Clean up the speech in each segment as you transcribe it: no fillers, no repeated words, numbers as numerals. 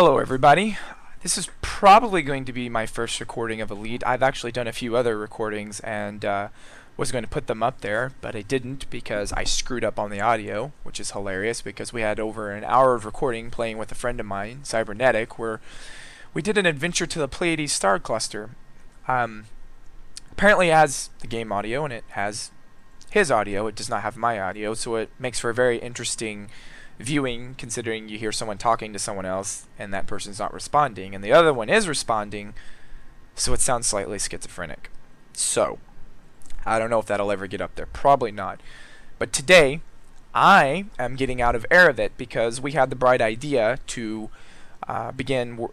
Hello everybody. This is probably going to be my first recording of Elite. I've actually done a few other recordings and was going to put them up there, but I didn't because I screwed up on the audio, which is hilarious because we had over an hour of recording playing with a friend of mine, Cybernetic, where we did an adventure to the Pleiades star cluster. Apparently it has the game audio and it has his audio. It does not have my audio, so it makes for a very interesting viewing, considering you hear someone talking to someone else and that person's not responding and the other one is responding, so it sounds slightly schizophrenic. So I don't know if that'll ever get up there. Probably not. But today I am getting out of Eravit because we had the bright idea to begin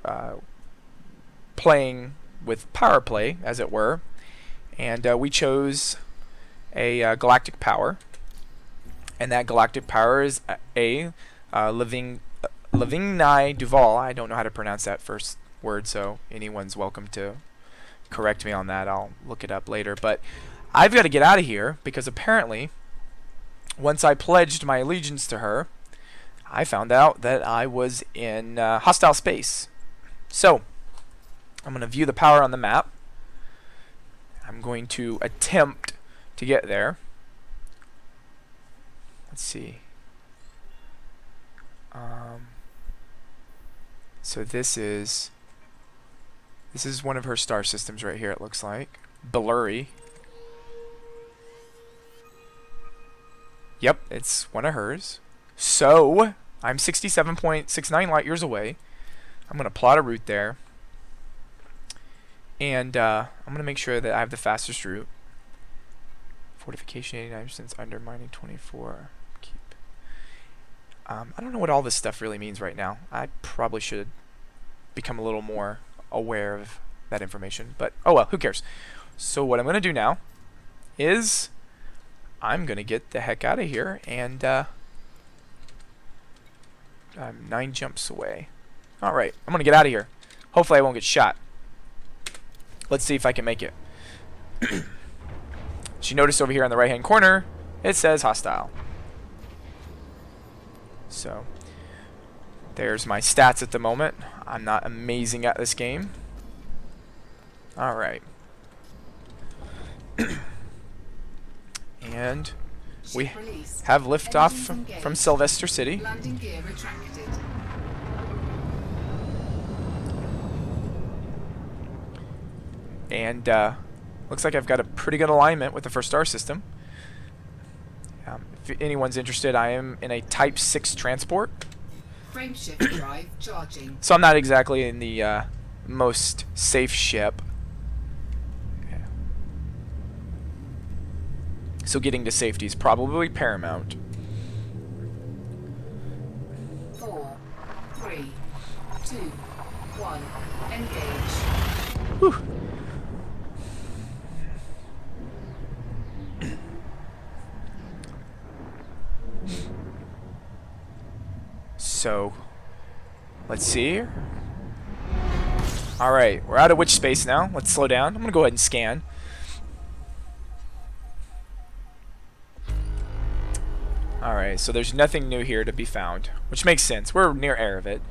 playing with power play, as it were, and we chose a galactic power. And that galactic power is a Livingni Duval. I don't know how to pronounce that first word, so anyone's welcome to correct me on that. I'll look it up later. But I've got to get out of here because apparently, once I pledged my allegiance to her, I found out that I was in hostile space. So I'm going to view the power on the map. I'm going to attempt to get there. Let's see. So this is one of her star systems right here. It looks like blurry. Yep, it's one of hers. So I'm 67.69 light years away. I'm gonna plot a route there, and I'm gonna make sure that I have the fastest route. Fortification 89%, undermining 24. I don't know what all this stuff really means right now. I probably should become a little more aware of that information. But, oh well, who cares? So what I'm going to do now is I'm going to get the heck out of here. And I'm 9 jumps away. Alright, I'm going to get out of here. Hopefully I won't get shot. Let's see if I can make it. You notice over here on the right hand corner, it says hostile. So there's my stats at the moment. I'm not amazing at this game. Alright. And we have liftoff from Sylvester City. Landing gear retracted. And looks like I've got a pretty good alignment with the first star system. If anyone's interested, I am in a Type 6 transport. Frameshift drive charging. So I'm not exactly in the most safe ship. So getting to safety is probably paramount. 4, 3, 2, 1, engage. Whew. So, let's see here. Alright, we're out of witch space now. Let's slow down. I'm going to go ahead and scan. Alright, so there's nothing new here to be found, which makes sense. We're near Eravit.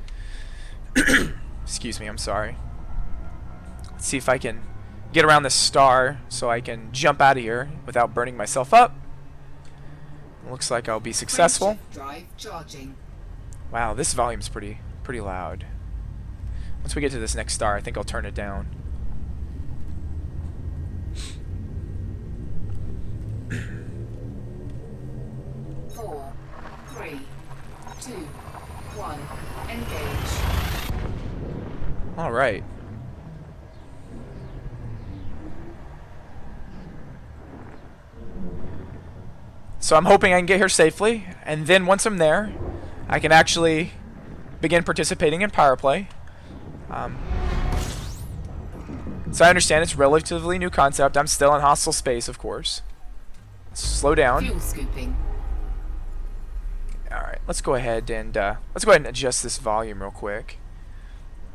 Excuse me, I'm sorry. Let's see if I can get around this star so I can jump out of here without burning myself up. Looks like I'll be successful. Drive charging. Wow, this volume's pretty loud. Once we get to this next star, I think I'll turn it down. Four, 3, 2, 1, engage. All right. So I'm hoping I can get here safely, and then once I'm there, I can actually begin participating in power play. So I understand it's a relatively new concept. I'm still in hostile space, of course. Slow down. Fuel scooping. All right, let's go ahead and adjust this volume real quick.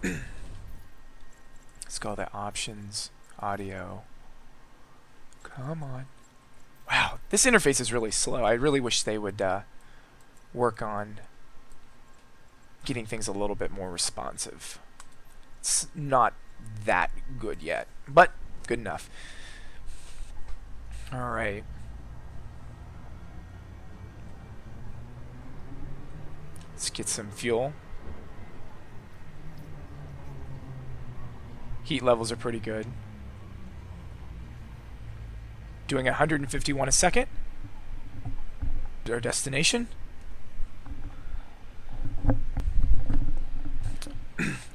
Let's go to options, audio. Come on. Wow, this interface is really slow. I really wish they would work on getting things a little bit more responsive. It's not that good yet, but good enough. All right. Let's get some fuel. Heat levels are pretty good. Doing 151 a second. Our destination.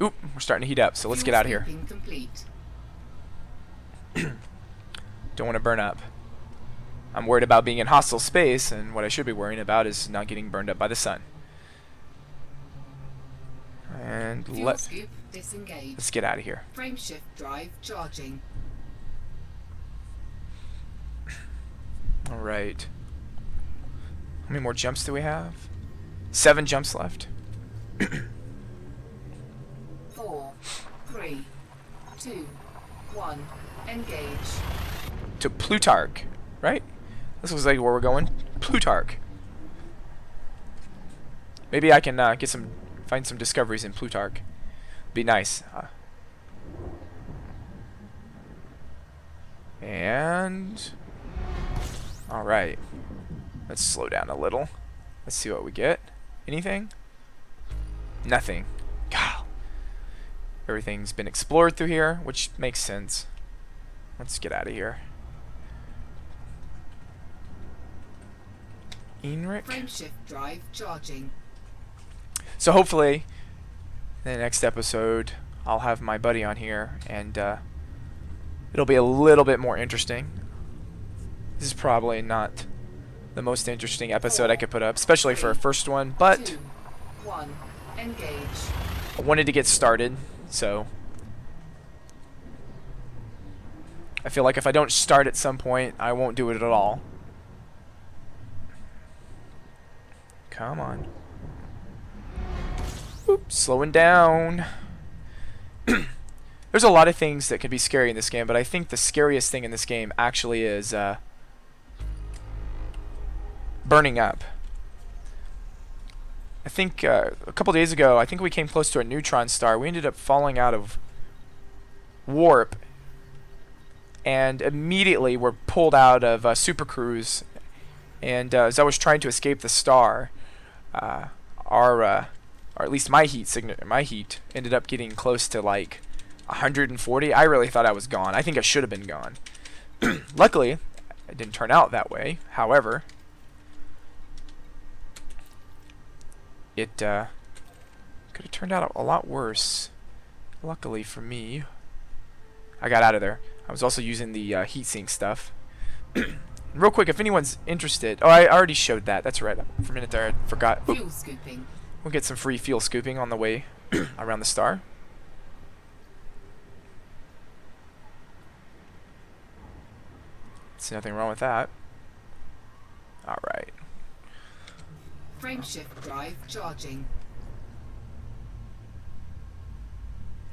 Oop, we're starting to heat up, so let's get out of here. Don't want to burn up. I'm worried about being in hostile space, and what I should be worrying about is not getting burned up by the sun. And let's get out of here. Frameshift drive charging. All right. How many more jumps do we have? 7 jumps left. 4, 3, 2, 1. Engage. To Plutarch, right? This looks like where we're going. Plutarch. Maybe I can find some discoveries in Plutarch. Be nice. And all right. Let's slow down a little. Let's see what we get. Anything? Nothing. God. Everything's been explored through here, which makes sense. Let's get out of here. Enric? Frameshift drive charging. So hopefully, in the next episode, I'll have my buddy on here, and it'll be a little bit more interesting. This is probably not the most interesting episode I could put up, especially for a first one, but 2, 1. Engage. I wanted to get started, so I feel like if I don't start at some point, I won't do it at all. Come on. Oop, slowing down. There's a lot of things that can be scary in this game, but I think the scariest thing in this game actually is burning up. I think a couple days ago, I think we came close to a neutron star. We ended up falling out of warp, and immediately were pulled out of supercruise. And as I was trying to escape the star, or at least my heat ended up getting close to like 140. I really thought I was gone. I think I should have been gone. Luckily, it didn't turn out that way. However, it could have turned out a lot worse. Luckily for me, I got out of there. I was also using the heatsink stuff. Real quick, if anyone's interested... Oh, I already showed that. That's right. For a minute there, I forgot. Fuel scooping. We'll get some free fuel scooping on the way around the star. There's nothing wrong with that. Alright. Frameshift drive charging.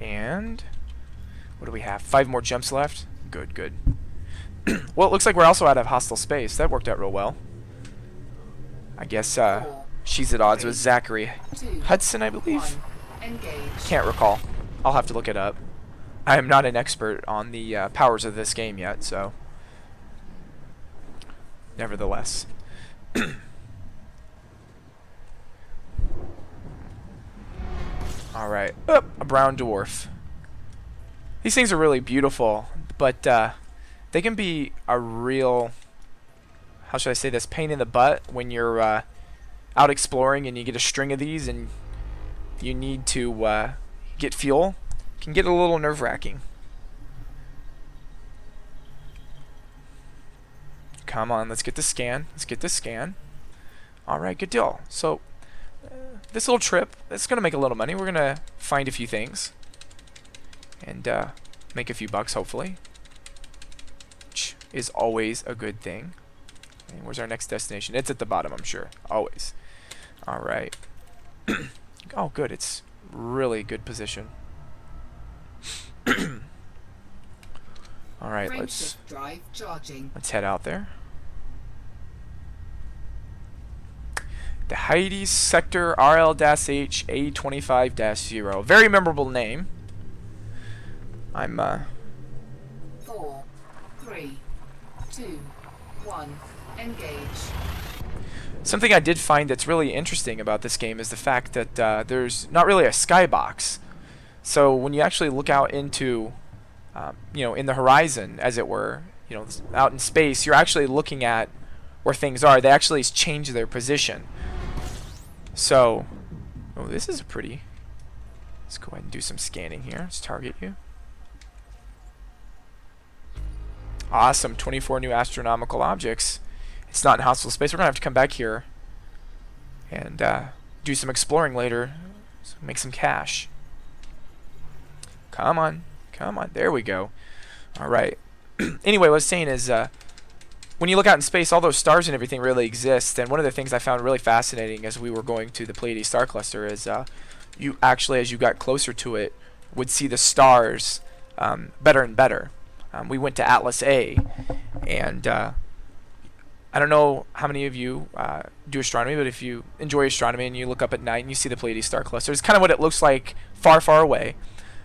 And what do we have? 5 more jumps left. Good, good. Well, it looks like we're also out of hostile space. That worked out real well. I guess she's at odds with Zachary 2, Hudson, I believe. 1. Engage. Can't recall. I'll have to look it up. I am not an expert on the powers of this game yet, so nevertheless. Alright. Oh, a brown dwarf. These things are really beautiful, but they can be a real, how should I say this, pain in the butt when you're out exploring and you get a string of these and you need to get fuel. It can get a little nerve-wracking. Come on, let's get the scan. Let's get this scan. Alright, good deal. So, this little trip, it's going to make a little money. We're going to find a few things. And make a few bucks, hopefully. Which is always a good thing. And where's our next destination? It's at the bottom, I'm sure. Always. Alright. Oh, good. It's really good position. Alright, let's head out there. The Hades Sector RL-H A25-0. Very memorable name. I'm 4, 3, 2, 1. Engage. Something I did find that's really interesting about this game is the fact that there's not really a skybox. So when you actually look out into, in the horizon, as it were, out in space, you're actually looking at where things are. They actually change their position. So, oh, this is a pretty. Let's go ahead and do some scanning here. Let's target you. Awesome, 24 new astronomical objects. It's not in hostile space. We're gonna have to come back here and do some exploring later, so make some cash. Come on, come on. There we go. All right. Anyway, what I was saying is, when you look out in space, all those stars and everything really exist. And one of the things I found really fascinating as we were going to the Pleiades star cluster is, you actually, as you got closer to it, would see the stars better and better. We went to Atlas A, and I don't know how many of you do astronomy, but if you enjoy astronomy and you look up at night and you see the Pleiades star cluster, it's kind of what it looks like far, far away.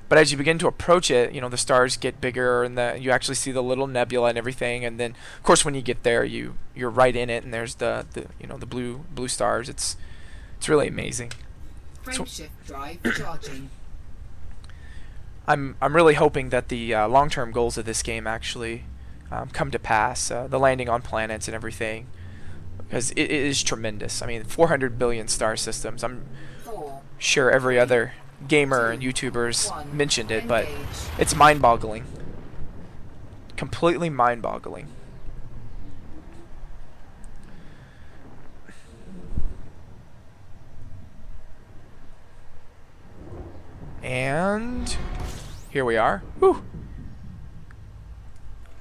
But as you begin to approach it, the stars get bigger, and you actually see the little nebula and everything. And then, of course, when you get there, you're right in it, and there's the blue stars. It's really amazing. Frameshift drive charging. I'm really hoping that the long-term goals of this game actually come to pass. The landing on planets and everything, because it is tremendous. I mean, 400 billion star systems. I'm 4, sure every other gamer and 2, YouTubers 1. mentioned it, but Engage. it's mind-boggling. Completely mind-boggling. And here we are. Whew.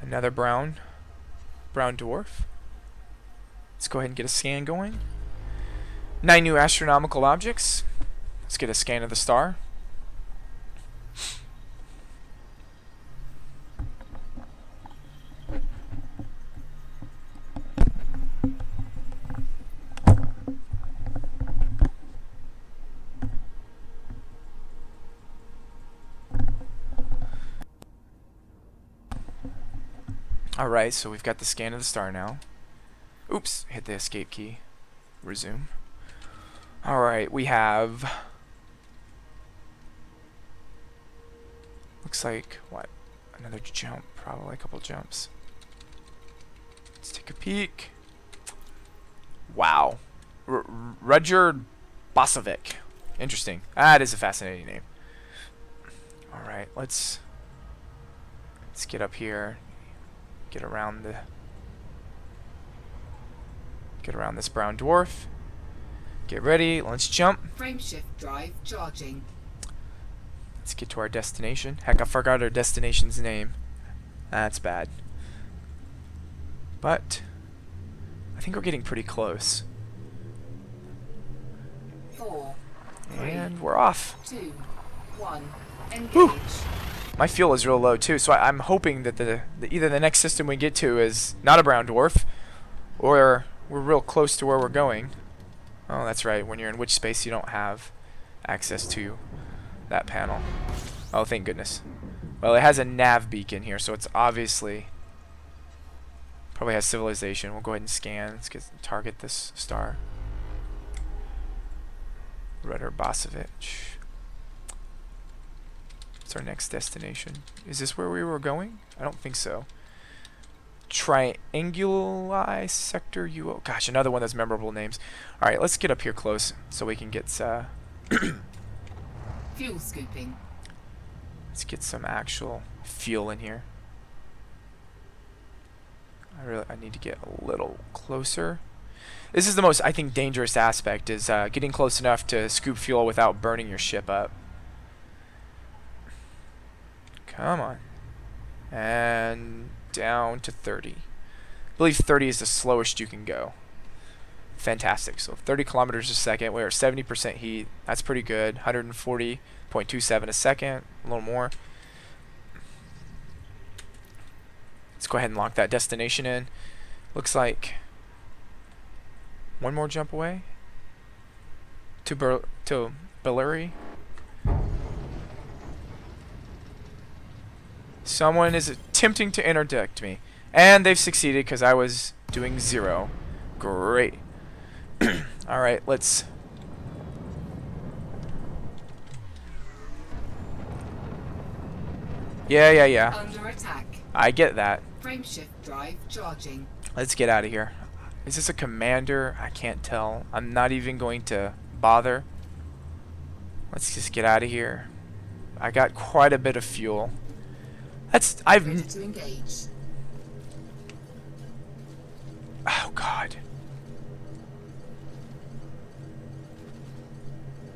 Another brown dwarf. Let's go ahead and get a scan going. 9 new astronomical objects. Let's get a scan of the star. Alright, so we've got the scan of the star now. Oops, hit the escape key. Resume. Alright, we have... Looks like, what? Another jump, probably a couple jumps. Let's take a peek. Wow. Rudyard Bosovic. Interesting. That is a fascinating name. Alright, let's get up here. Get around this brown dwarf. Get ready, let's jump. Frameshift drive charging. Let's get to our destination. Heck, I forgot our destination's name. That's bad. But I think we're getting pretty close. 4, 3, And we're off. 2, 1. Engage. Whew. My fuel is real low too, so I'm hoping that either the next system we get to is not a brown dwarf, or we're real close to where we're going. Oh, that's right. When you're in witch space, you don't have access to that panel. Oh, thank goodness. Well, it has a nav beacon here, so it's obviously probably has civilization. We'll go ahead and scan. Let's target this star. Rudder Bosovic. What's our next destination? Is this where we were going? I don't think so. Trianguli Sector UO. Gosh, another one of those memorable names. Alright, let's get up here close so we can get Fuel scooping. let's get some actual fuel in here. I need to get a little closer. This is the most, I think, dangerous aspect, is getting close enough to scoop fuel without burning your ship up. Come on. And down to 30. I believe 30 is the slowest you can go. Fantastic. So 30 kilometers a second. We're at 70% heat. That's pretty good. 140.27 a second. A little more. Let's go ahead and lock that destination in. Looks like one more jump away. to Billary. Someone is attempting to interdict me. And they've succeeded because I was doing 0. Great. Alright, let's... Yeah. Under attack. I get that. Frameshift drive charging. Let's get out of here. Is this a commander? I can't tell. I'm not even going to bother. Let's just get out of here. I got quite a bit of fuel. Ready to engage. Oh God.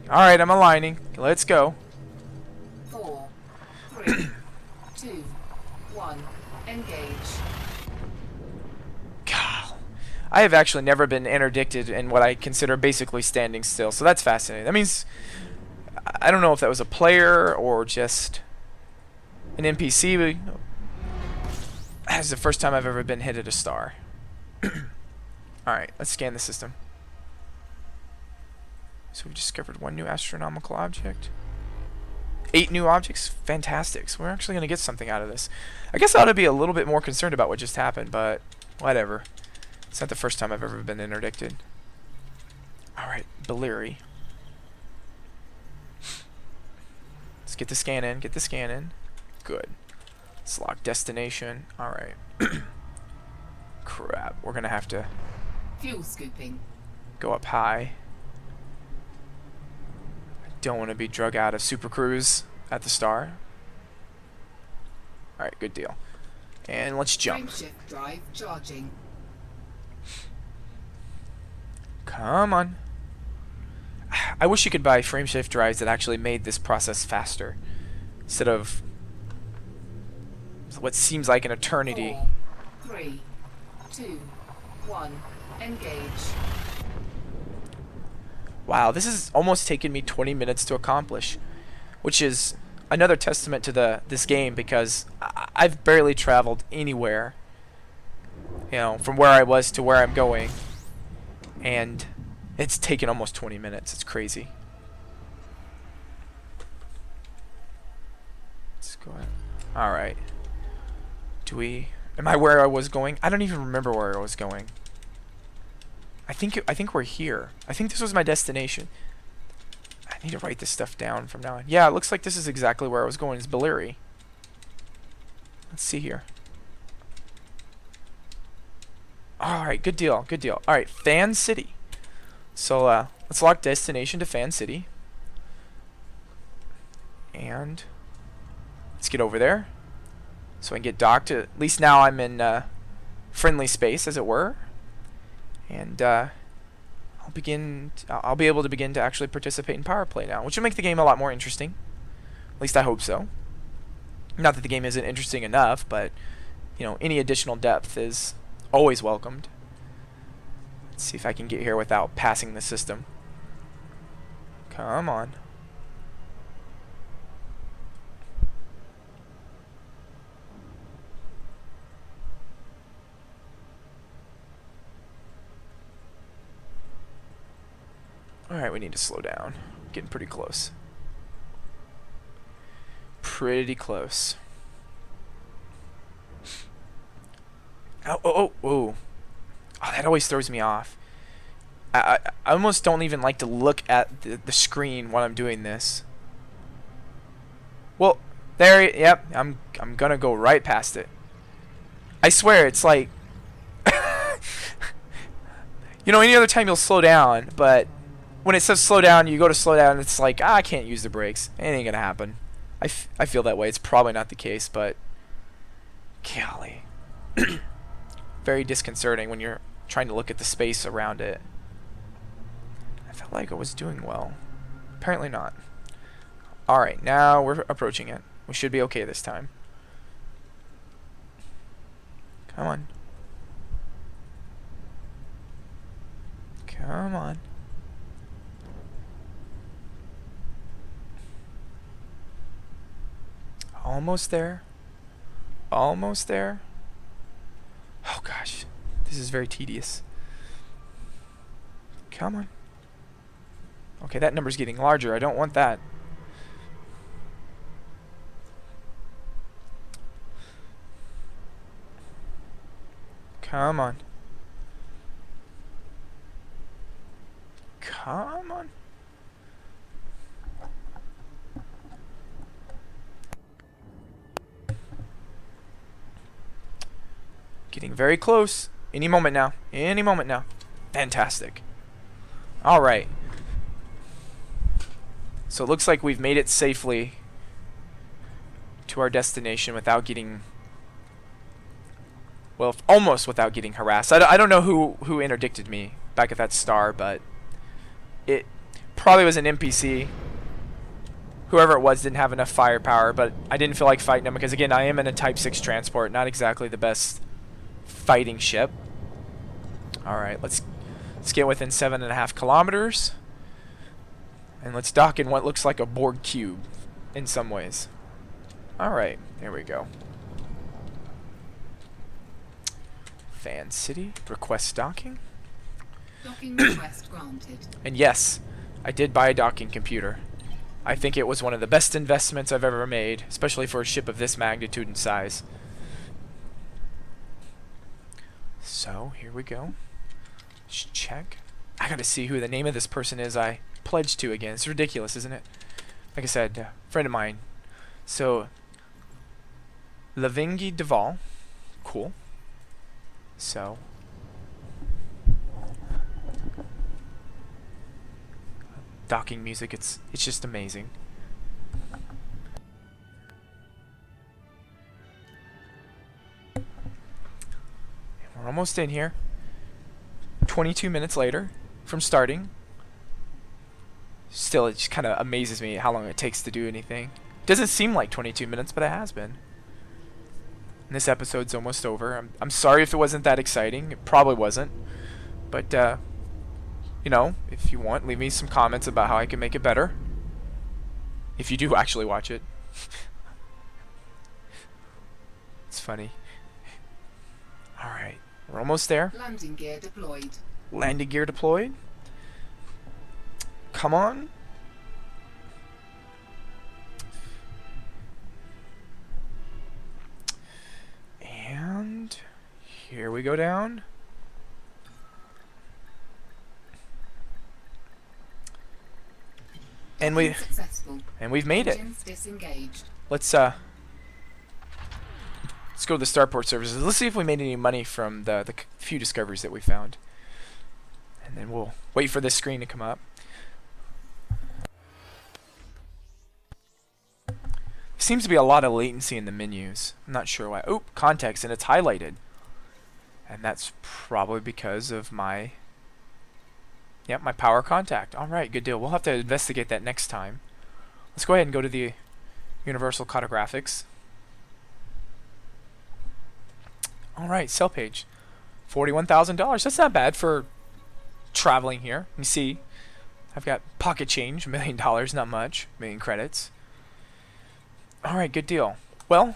Alright, I'm aligning. Let's go. 4, 3, 2, 1. Engage. God. I have actually never been interdicted in what I consider basically standing still, so that's fascinating. That means I don't know if that was a player or just an NPC. That's the first time I've ever been hit at a star. Alright, let's scan the system. So we discovered 1 new astronomical object. 8 new objects? Fantastic. So we're actually going to get something out of this. I guess I ought to be a little bit more concerned about what just happened, but whatever. It's not the first time I've ever been interdicted. Alright, Billary. Let's get the scan in. Get the scan in. Good. Let's lock destination. Alright. Crap. We're going to have to Fuel scooping. go up high. I don't want to be drug out of Super Cruise at the star. Alright, good deal. And let's jump. Frameshift drive charging. Come on. I wish you could buy frameshift drives that actually made this process faster, instead of what seems like an eternity. 4, 3, 2, 1. Engage. Wow, this has almost taken me 20 minutes to accomplish, which is another testament to this game, because I've barely traveled anywhere, you know, from where I was to where I'm going, and it's taken almost 20 minutes. It's crazy. Let's go ahead. Alright. Am I where I was going? I don't even remember where I was going. I think we're here. I think this was my destination. I need to write this stuff down from now on. Yeah, it looks like this is exactly where I was going. It's Billary. Let's see here. Alright, good deal, good deal. Alright, Fan City. So, let's lock destination to Fan City. And let's get over there. So I can get docked. At least now I'm in friendly space, as it were. And I'll be able to begin to actually participate in power play now, which will make the game a lot more interesting. At least I hope so. Not that the game isn't interesting enough, but you know, any additional depth is always welcomed. Let's see if I can get here without passing the system. Come on. Alright, we need to slow down. Getting pretty close. Pretty close. Oh, that always throws me off. I almost don't even like to look at the screen while I'm doing this. Well, yep, I'm gonna go right past it. I swear, it's like... you know, any other time you'll slow down, but when it says slow down, you go to slow down, and it's like, I can't use the brakes. It ain't gonna happen. I feel that way. It's probably not the case, but... golly. Very disconcerting when you're trying to look at the space around it. I felt like I was doing well. Apparently not. Alright, now we're approaching it. We should be okay this time. Come on. Come on. Almost there. Almost there. Oh gosh. This is very tedious. Come on. Okay, that number's getting larger. I don't want that. Come on. Come on. Getting very close. Any moment now. Any moment now. Fantastic. Alright. So it looks like we've made it safely to our destination without getting... Well, almost without getting harassed. I don't know who interdicted me back at that star, but it probably was an NPC. Whoever it was didn't have enough firepower, but I didn't feel like fighting them because, again, I am in a Type 6 transport, not exactly the best fighting ship. Alright, let's get within 7.5 kilometers. And let's dock in what looks like a Borg cube in some ways. Alright, there we go. Fan City, request docking. Docking request granted. And yes, I did buy a docking computer. I think it was one of the best investments I've ever made, especially for a ship of this magnitude and size. So, here we go. Let's check. I gotta see who the name of this person is I pledged to again. It's ridiculous, isn't it? Like I said, friend of mine. So, Lavingi Duval. Cool. So, docking music, it's just amazing. And we're almost in here. 22 minutes later from starting. Still, it just kind of amazes me how long it takes to do anything. Doesn't seem like 22 minutes, but it has been. And this episode's almost over. I'm sorry if it wasn't that exciting. It probably wasn't. But, you know, if you want, leave me some comments about how I can make it better. If you do actually watch it. It's funny. Alright, we're almost there. Landing gear deployed. Landing gear deployed. Come on. And here we go down. And we've made it. Disengaged. Let's go to the starport services. Let's see if we made any money from the few discoveries that we found. And then we'll wait for this screen to come up. Seems to be a lot of latency in the menus. I'm not sure why. Oh, context, and it's highlighted. And that's probably because of my... Yep, my power contact. Alright, good deal. We'll have to investigate that next time. Let's go ahead and go to the Universal Cartographics. Alright, sell page. $41,000. That's not bad for traveling here. You see, I've got pocket change, $1 million, not much. 1,000,000 credits. Alright, good deal. Well,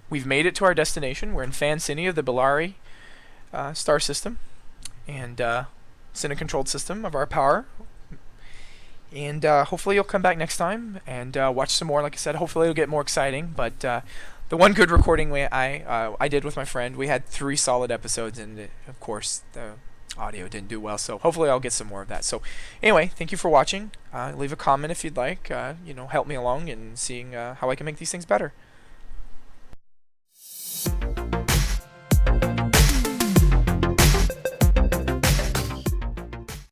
we've made it to our destination. We're in Fan City of the Bellari star system. And it's in a controlled system of our power. And hopefully you'll come back next time and watch some more. Like I said, hopefully it'll get more exciting. But the one good recording I did with my friend, we had 3 solid episodes. And of course, the audio didn't do well. So hopefully I'll get some more of that. So anyway, thank you for watching. Leave a comment if you'd like. You know, help me along in seeing how I can make these things better.